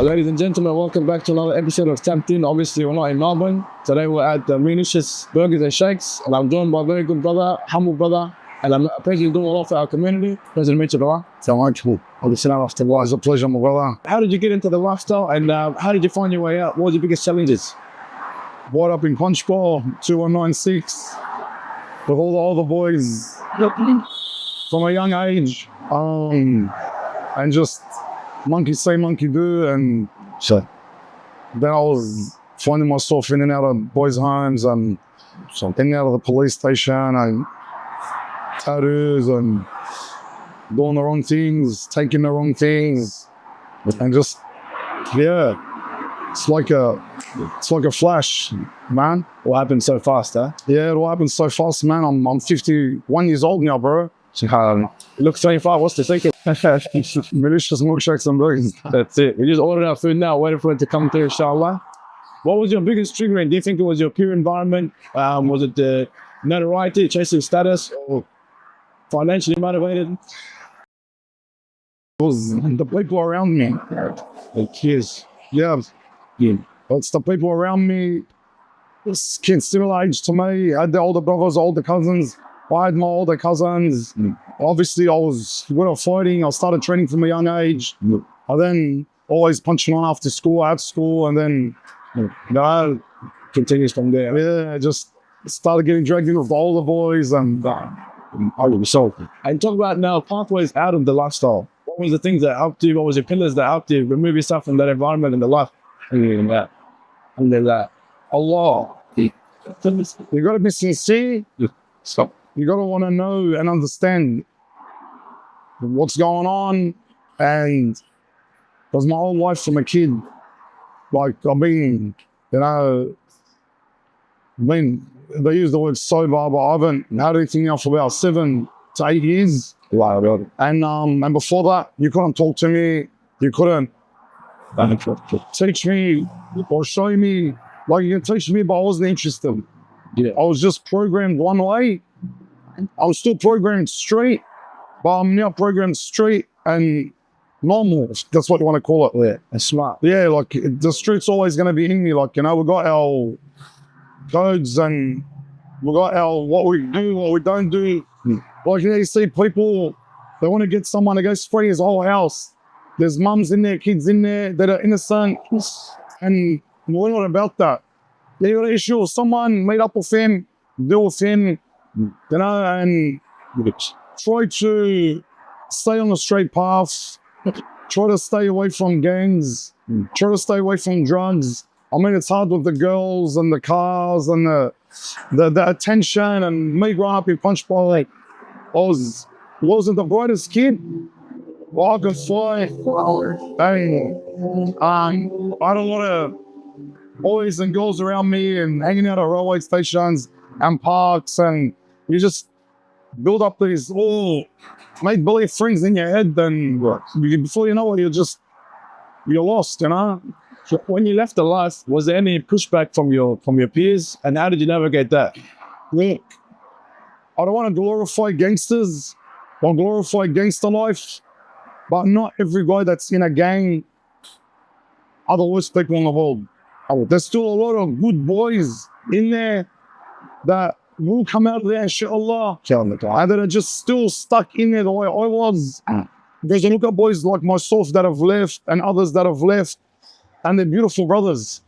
Ladies and gentlemen, welcome back to another episode of Tapped In. Obviously, we're not in Melbourne. Today we're at the Minutious Burgers and Shakes, and I'm joined by a very good brother, humble brother, and I'm apparently doing a lot for our community. Pleasure to meet you, brother. So much. Obviously, it's a pleasure, my brother. How did you get into the lifestyle, and how did you find your way out? What was your biggest challenges? Brought up in Conchball, 2196, with all the other boys from a young age, and just monkey say, monkey do, and so then I was finding myself in and out of boys' homes and in and out of the police station and tattoos and doing the wrong things, taking the wrong things, and just it's like a flash, man. What happened so fast, huh? Yeah, it all happened so fast, man. I'm 51 years old now, bro. You look 25, what's the secret? Malicious milkshakes and burgers. That's it. We just ordered our food now, waiting for it to come through, inshallah. What was your biggest triggering? Do you think it was your peer environment? Was it the notoriety, chasing status, or financially motivated? It was the people around me. The kids. Yeah. It's the people around me. This kid's similar age to me. I had the older brothers, older cousins. I had my older cousins. Obviously, I was good at fighting. I started training from a young age. I then always punching on after school, at school, and then Continues from there. yeah, just started getting dragged in with the older boys and So, and talk about now pathways out of the lifestyle. What was the things that helped you? What was your pillars that helped you remove yourself from that environment and the life? And that. Allah. You got to be sincere. Stop. You got to want to know and understand what's going on. And because my whole life from a kid, like I've been, they use the word sober, but I haven't had anything now for about 7 to 8 years. Wow. And before that, you couldn't talk to me. You couldn't teach me or show me. Like you can teach me, but I wasn't interested. Yeah. I was just programmed one way. I was still programmed straight, but I'm now programmed straight and normal. That's what you want to call it. Yeah, and smart. Yeah, like the street's always going to be in me. Like, we got our codes and we got our what we do, what we don't do. Like, you see people, they want to get someone to go spray his whole house. There's mums in there, kids in there that are innocent, and we're not about that. You got an issue with someone, meet up with him, deal with him, and try to stay on the straight path, try to stay away from gangs, try to stay away from drugs. I mean, it's hard with the girls and the cars and the attention. And me growing up in Punchbowl, like, wasn't the brightest kid. Well, I could fly. And I had a lot of boys and girls around me and hanging out at railway stations and parks, and you just build up these make-believe friends in your head, and before you know it, you're lost, So when you left the life, was there any pushback from your peers, and how did you navigate that? Look, I don't want to glorify gangsters or glorify gangster life, but not every guy that's in a gang are the worst people in the world. There's still a lot of good boys in there that will come out of there, inshallah, and that are just still stuck in there the way I was. Because you look at boys like myself that have left and others that have left, and they're beautiful brothers.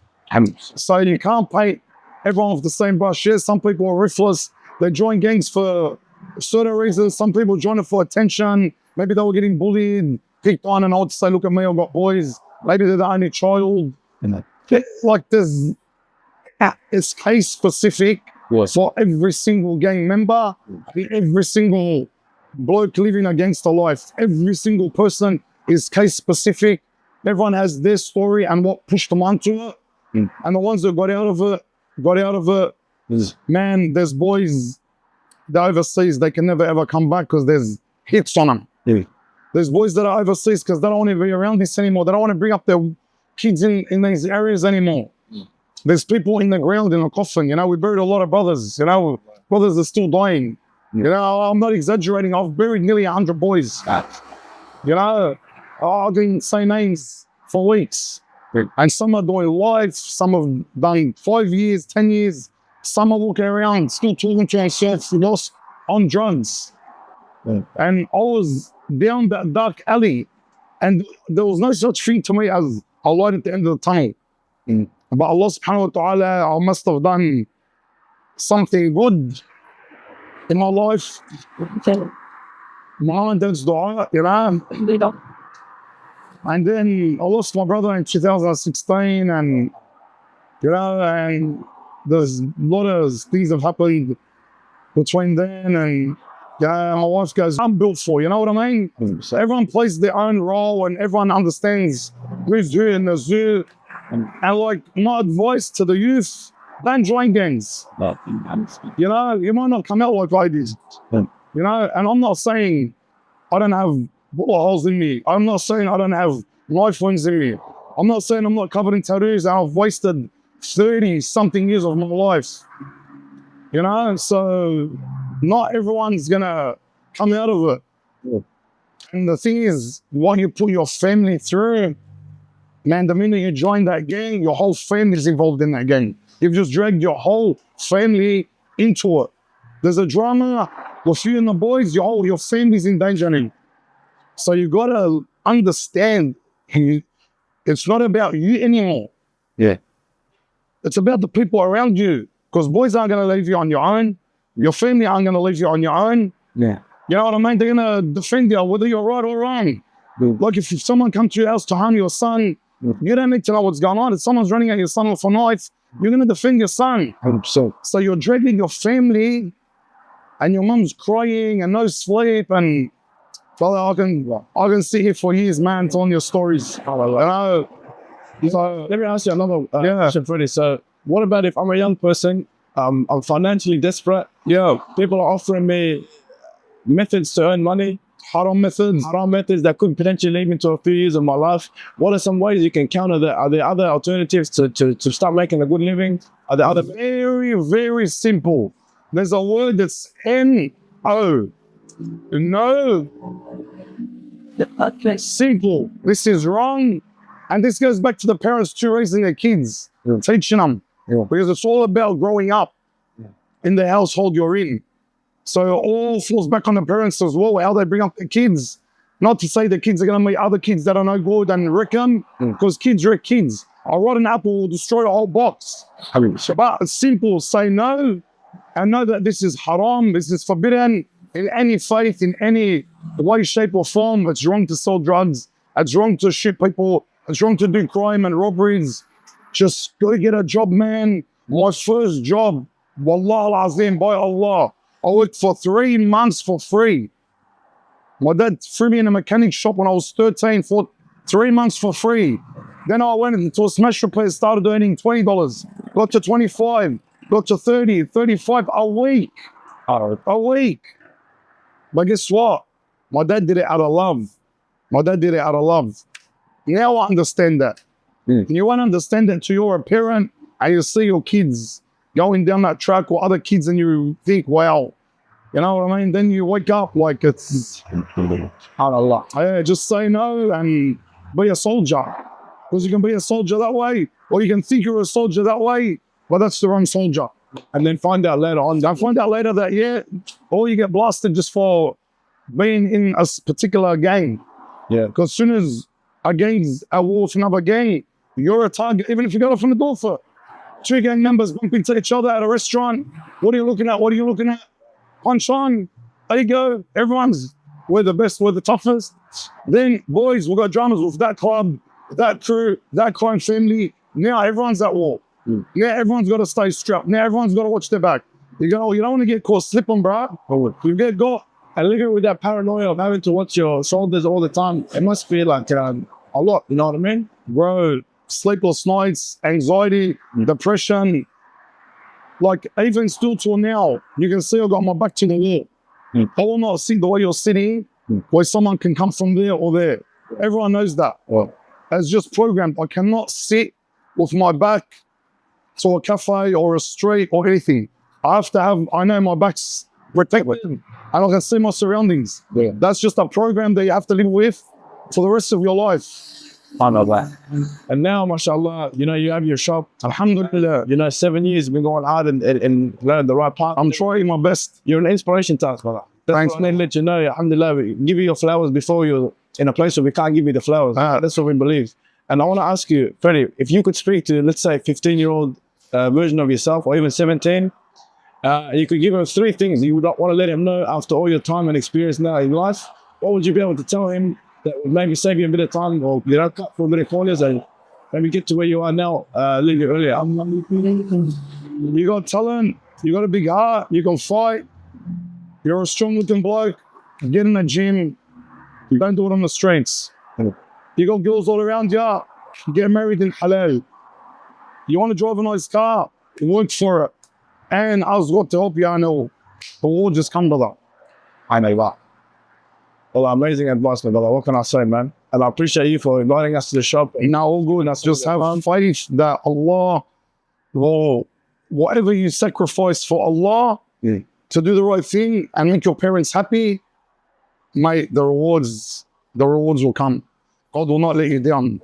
So you can't paint everyone with the same brush. Yes, some people are ruthless. They join gangs for certain reasons. Some people join it for attention. Maybe they were getting bullied, picked on, and I would say, look at me, I've got boys. Maybe they're the only child. Like it's case specific for every single gang member, every single bloke living a gangster life. Every single person is case specific. Everyone has their story and what pushed them onto it. And the ones that got out of it, man, there's boys that are overseas, they can never ever come back because there's hits on them. Yeah. There's boys that are overseas because they don't want to be around this anymore. They don't want to bring up their kids in these areas anymore. There's people in the ground in a coffin. We buried a lot of brothers. Brothers are still dying. I'm not exaggerating. I've buried nearly 100 boys. I didn't say names for weeks. And some are doing live, some have done 5 years, 10 years, some are walking around still talking to themselves, lost on drugs. And I was down that dark alley, and there was no such thing to me as a light at the end of the tunnel. But Allah subhanahu wa ta'ala, I must have done something good in my life. My dad's dua, you know. And then I lost my brother in 2016, and you know, and there's a lot of things have happened between then, and yeah, my wife goes, I'm built for, you know what I mean? So everyone plays their own role, and everyone understands who's who in the zoo. And like my advice to the youth, don't join gangs. You know, you might not come out like I did. You know, and I'm not saying I don't have bullet holes in me. I'm not saying I don't have knife wounds in me. I'm not saying I'm not covered in tattoos and I've wasted 30-something years of my life. You know, so not everyone's gonna come out of it. And the thing is, what you put your family through, man, the minute you join that gang, your whole family is involved in that gang. You've just dragged your whole family into it. There's a drama with you and the boys, your family's in danger now. So you gotta understand, it's not about you anymore. Yeah. It's about the people around you. Because boys aren't gonna leave you on your own. Your family aren't gonna leave you on your own. Yeah. You know what I mean? They're gonna defend you whether you're right or wrong. Like if someone comes to your house to harm your son, you don't need to know what's going on. If someone's running at your son with a knife, you're gonna defend your son. 100%. So you're dragging your family, and your mum's crying and no sleep, and brother, I can sit here for years, man, telling your stories. You know? So Let me ask you another question, Freddy. So what about if I'm a young person, I'm financially desperate, people are offering me methods to earn money, haram methods that could potentially lead me to a few years of my life. What are some ways you can counter that? Are there other alternatives to start making a good living? Are there other? Very, very simple. There's a word that's N-O. No. Simple. This is wrong. And this goes back to the parents too, raising their kids, teaching them. Because it's all about growing up in the household you're in. So it all falls back on the parents as well, how they bring up their kids. Not to say the kids are going to meet other kids that are no good and wreck them, because kids wreck kids. A rotten apple will destroy a whole box. But it's simple, say no, and know that this is haram, this is forbidden in any faith, in any way, shape or form. It's wrong to sell drugs, it's wrong to shoot people, it's wrong to do crime and robberies. Just go get a job, man. My first job, wallah al-azim, by Allah, I worked for 3 months for free. My dad threw me in a mechanic shop when I was 13 for 3 months for free. Then I went into a smash repair, started earning $20, got to 25, got to 30, 35 a week. A week. But guess what? My dad did it out of love. My dad did it out of love. Now I understand that. You won't understand that till you're a parent and you see your kids going down that track or other kids and you think, wow, you know what I mean? Then you wake up like it's Allah. Yeah, just say no and be a soldier. Because you can be a soldier that way, or you can think you're a soldier that way, but that's the wrong soldier. And then find out later on. I find out later that, or you get blasted just for being in a particular gang. Yeah. Because as soon as a gang's at war with another gang, you're a target, even if you got it from the door for 2 gang members bumping into each other at a restaurant. What are you looking at? What are you looking at? Punch on. There you go. We're the best, we're the toughest. Then, boys, we've got dramas with that club, that crew, that crime family. Now everyone's at war. Now everyone's got to stay strapped. Now everyone's got to watch their back. You don't want to get caught slipping, bro. You get got. And living with that paranoia of having to watch your shoulders all the time, it must be like a lot, you know what I mean? Bro, sleepless nights, anxiety, depression. Like even still till now, you can see I got my back to the wall. I will not sit the way you're sitting, where someone can come from there or there. Everyone knows that. It's just programmed. I cannot sit with my back to a cafe or a street or anything. I know my back's protected and I can see my surroundings. That's just a program that you have to live with for the rest of your life. And now, mashallah, you know, you have your shop. Alhamdulillah. You know, 7 years you've been going hard and learning the right path. I'm trying my best. You're an inspiration to us, brother. Thanks, man. Let you know, alhamdulillah, we give you your flowers before you're in a place where we can't give you the flowers. That's what we believe. And I want to ask you, Freddy, if you could speak to, let's say, 15-year-old version of yourself, or even 17, you could give him 3 things you would want to let him know after all your time and experience now in life. What would you be able to tell him that would maybe save you a bit of time, or, you know, cut for a bit of corners and maybe get to where you are now a little bit earlier? You got talent, you got a big heart, you can fight, you're a strong looking bloke, get in the gym, don't do it on the streets. You got girls all around you, get married in halal. You want to drive a nice car, work for it. And I was got to help you, I know. The war just come to that. I know that. Well, amazing advice, my brother. What can I say, man? And I appreciate you for inviting us to the shop. Now, all good. That's just have faith that Allah, well, whatever you sacrifice for Allah to do the right thing and make your parents happy, mate, the rewards will come. God will not let you down.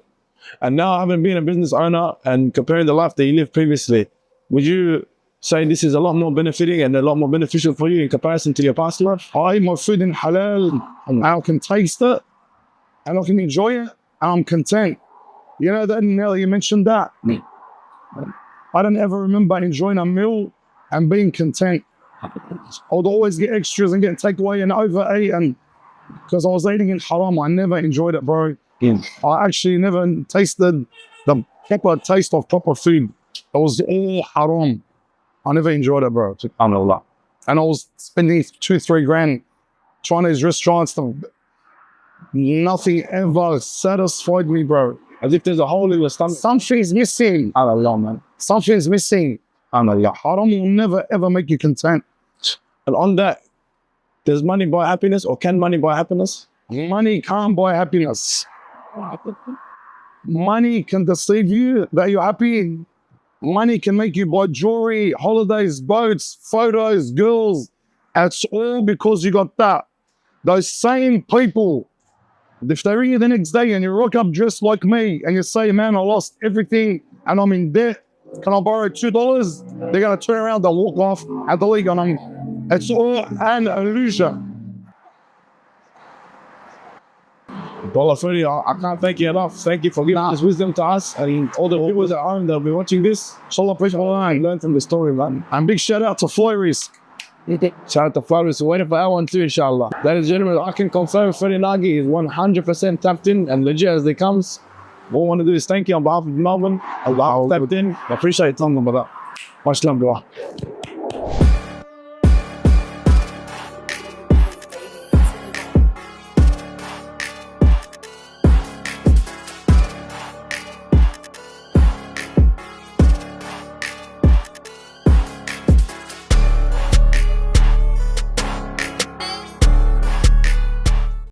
And now, having been a business owner and comparing the life that you lived previously, would you say this is a lot more benefiting and a lot more beneficial for you in comparison to your past life? I eat my food in halal, and I can taste it, and I can enjoy it, and I'm content. You know that now you mentioned that. I don't ever remember enjoying a meal and being content. I would always get extras and get takeaway and overeat, and because I was eating in haram, I never enjoyed it, bro. I actually never tasted the proper taste of proper food. It was all haram. I never enjoyed it, bro. And I was spending 2-3 grand trying these restaurants. Nothing ever satisfied me, bro. As if there's a hole in your stomach. Something's missing. Man. Something's missing. Haram will never ever make you content. And on that, does money buy happiness, or can money buy happiness? Money can't buy happiness. Money can deceive you that you're happy. Money can make you buy jewelry, holidays, boats, photos, girls. It's all because you got that. Those same people, if they ring you the next day and you rock up dressed like me and you say, man, I lost everything and I'm in debt, can I borrow $2? They're going to turn around and walk off at the league. It's all an illusion. Brother Freddy, I can't thank you enough. Thank you for giving this wisdom to us and all the viewers at home that'll be watching this. Inshallah, learn from the story, man. And big shout out to Flores. Shout out to Flores. We're waiting for our one too, inshallah. Ladies and gentlemen, I can confirm Freddy Nagi is 100% tapped in and legit as they comes. All I want to do is thank you on behalf of Melbourne. Allah tapped in. I appreciate your time, brother. Much love, bro.